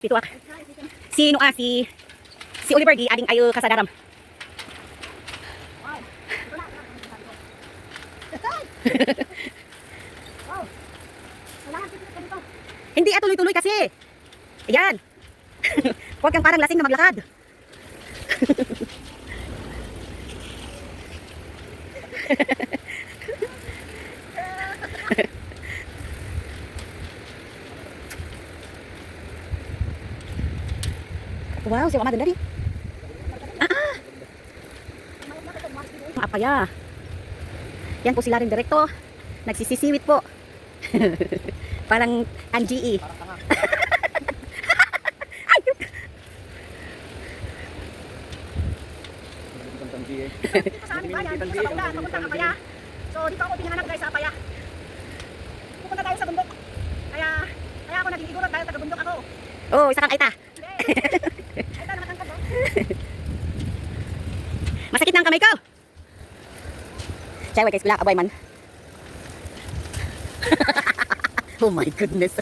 Pituak. Si Oliver di ading ayo kasadaram. Hindi tuloy-tuloy kasi. Ayan. Huwag kang parang lasing na maglakad. Wow, si Mama dari. Apaya. Yan po sila rin direkto. Nagsisisiwit po. Parang NGE. Dito sa aming bayan, dito sa Baulan, papuntang Apaya. So dito ako pinanganak guys sa Apaya. Pupunta tayo sa bundok. Kaya ako naging igorot dahil taga bundok ako. Oh, isa kang aita. Aita naman ang kabo. Masakit na ang kamay ko. Cewek guys, pila kabay man. Oh my goodness.